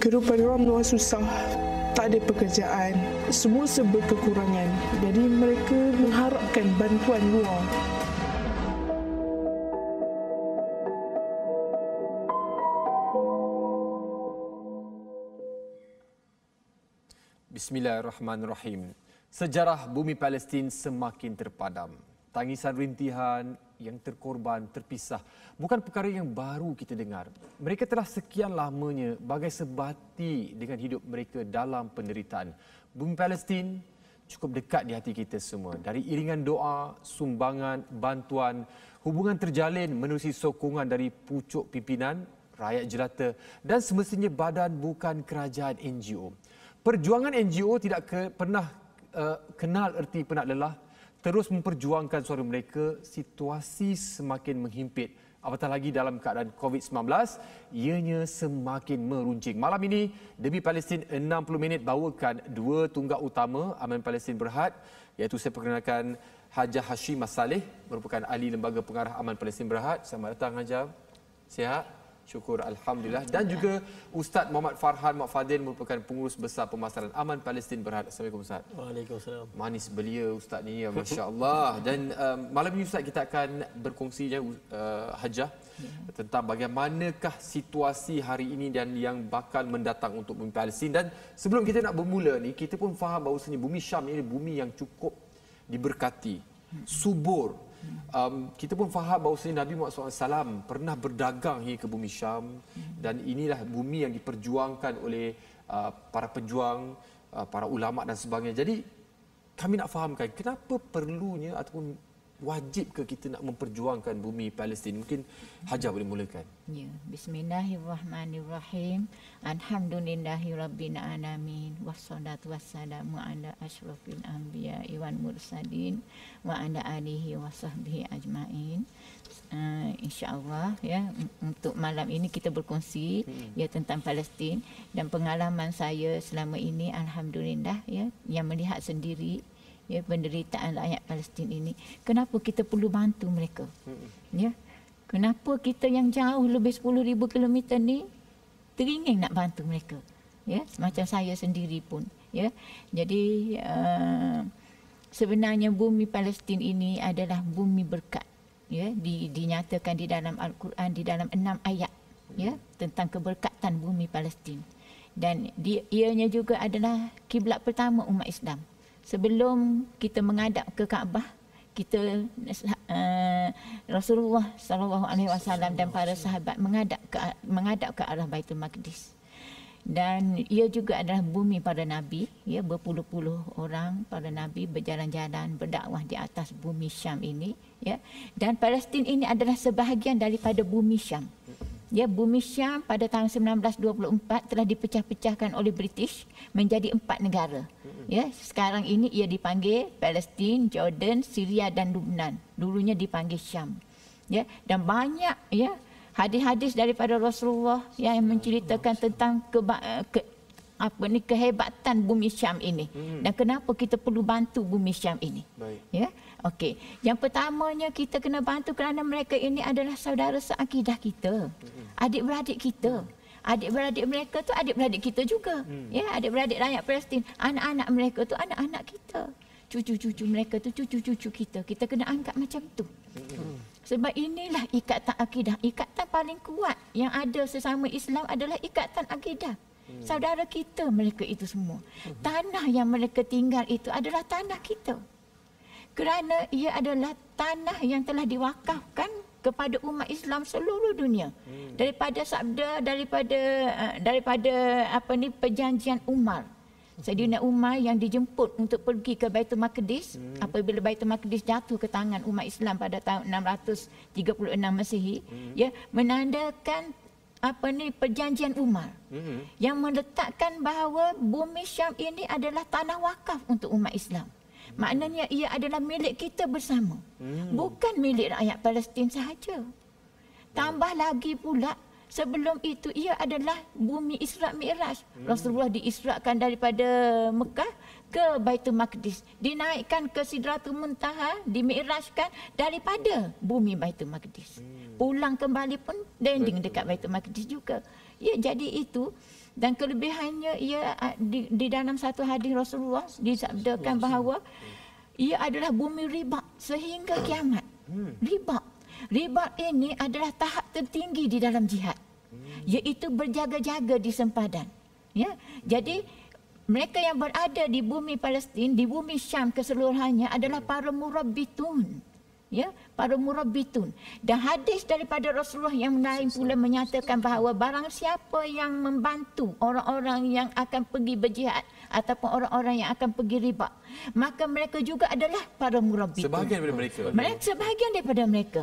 Kehidupan orang memang susah. Tak ada pekerjaan. Semua serba kekurangan. Jadi mereka mengharapkan bantuan luar. Bismillahirrahmanirrahim. Sejarah bumi Palestin semakin terpadam. Tangisan rintihan yang terkorban, terpisah bukan perkara yang baru kita dengar. Mereka telah sekian lamanya bagai sebati dengan hidup mereka dalam penderitaan. Bumi Palestin cukup dekat di hati kita semua. Dari iringan doa, sumbangan, bantuan, hubungan terjalin menerusi sokongan dari pucuk pimpinan, rakyat jelata dan semestinya badan bukan kerajaan NGO. Perjuangan NGO tidak pernah kenal erti penat lelah, terus memperjuangkan suara mereka. Situasi semakin menghimpit, apatah lagi dalam keadaan COVID-19, ianya semakin meruncing. Malam ini, Demi Palestin 60 minit bawakan dua tunggak utama Aman Palestin Berhad, iaitu saya perkenalkan Hajah Hashimah Saleh, merupakan ahli Lembaga Pengarah Aman Palestin Berhad. Selamat datang Hajah. Sihat? Syukur Alhamdulillah. Dan juga Ustaz Muhammad Farhan Mak Fadil, merupakan pengurus besar pemasaran Aman Palestin Berhad. Assalamualaikum Ustaz. Waalaikumsalam. Manis belia Ustaz ni, ya, Masya Allah. Dan malam ini Ustaz kita akan berkongsi Hajah tentang bagaimanakah situasi hari ini dan yang bakal mendatang untuk bumi Palestin. Dan sebelum kita nak bermula ni, kita pun faham bahawasanya bumi Syam ini bumi yang cukup diberkati, subur. Kita pun faham bahawa Nabi Muhammad SAW pernah berdagang hingga ke bumi Syam, dan inilah bumi yang diperjuangkan oleh para pejuang, para ulama dan sebagainya. Jadi kami nak fahamkan kenapa perlunya ataupun wajib ke kita nak memperjuangkan bumi Palestin. Mungkin Hajah boleh mulakan. Ya, bismillahirrahmanirrahim. Alhamdulillahirabbil alamin. Wassalatu wassalamu ala asyrafil anbiya'i wal mursalin wa ala alihi wa sahbihi ajmain. Insya-Allah ya, untuk malam ini kita berkongsi ya tentang Palestin, dan pengalaman saya selama ini alhamdulillah ya, yang melihat sendiri ya penderitaan rakyat Palestin ini. Kenapa kita perlu bantu mereka? Ya. Kenapa kita yang jauh lebih 10,000 kilometer ni teringin nak bantu mereka? Ya, macam saya sendiri pun, ya. Jadi sebenarnya bumi Palestin ini adalah bumi berkat. Ya, dinyatakan di dalam Al-Quran di dalam 6 ayat ya tentang keberkatan bumi Palestin. Dan ianya juga adalah kiblat pertama umat Islam. Sebelum kita menghadap ke Kaabah, kita Rasulullah SAW dan para sahabat menghadap ke arah Baitul Maqdis. Dan ia juga adalah bumi para nabi, ya, berpuluh-puluh orang para nabi berjalan-jalan berdakwah di atas bumi Syam ini, ya. Dan Palestin ini adalah sebahagian daripada bumi Syam. Ya, bumi Syam pada tahun 1924 telah dipecah-pecahkan oleh British menjadi 4 negara. Ya, sekarang ini ia dipanggil Palestin, Jordan, Syria dan Lebanon. Dulunya dipanggil Syam. Ya, dan banyak ya hadis-hadis daripada Rasulullah yang menceritakan tentang kehebatan bumi Syam ini dan kenapa kita perlu bantu bumi Syam ini. Baik. Ya. Okey. Yang pertamanya kita kena bantu kerana mereka ini adalah saudara seakidah kita. Adik-beradik kita. Adik-beradik mereka tu adik-beradik kita juga. Ya, adik-beradik rakyat Palestin, anak-anak mereka tu anak-anak kita. Cucu-cucu mereka tu cucu-cucu kita. Kita kena anggap macam tu. Sebab inilah ikatan akidah. Ikatan paling kuat yang ada sesama Islam adalah ikatan akidah. Saudara kita mereka itu semua. Tanah yang mereka tinggal itu adalah tanah kita. Kerana ia adalah tanah yang telah diwakafkan kepada umat Islam seluruh dunia. Daripada sabda daripada perjanjian Umar. Sayyidina Umar yang dijemput untuk pergi ke Baitul Maqdis apabila Baitul Maqdis jatuh ke tangan umat Islam pada tahun 636 Masihi, ya, menandakan perjanjian Umar yang meletakkan bahawa bumi Syam ini adalah tanah wakaf untuk umat Islam. Maknanya ia adalah milik kita bersama. Bukan milik rakyat Palestin sahaja. Tambah lagi pula, sebelum itu ia adalah bumi Isra' Mi'raj. Rasulullah diisrakan daripada Mekah ke Baitul Maqdis. Dinaikkan ke Sidratul Muntaha, dimi'rajkan daripada bumi Baitul Maqdis. Pulang kembali pun landing dekat Baitul Maqdis juga. Ya, jadi itu Dan kelebihannya ia di dalam satu hadis Rasulullah disabdakan bahawa ia adalah bumi riba sehingga kiamat. Riba ini adalah tahap tertinggi di dalam jihad, iaitu berjaga-jaga di sempadan. Ya, jadi mereka yang berada di bumi Palestin, di bumi Syam keseluruhannya adalah para murabbitun. Ya, para murabbitun. Dan hadis daripada Rasulullah yang lain pula menyatakan bahawa barang siapa yang membantu orang-orang yang akan pergi berjihad ataupun orang-orang yang akan pergi riba, maka mereka juga adalah para murabbitun. Sebahagian daripada mereka. Sebahagian daripada mereka.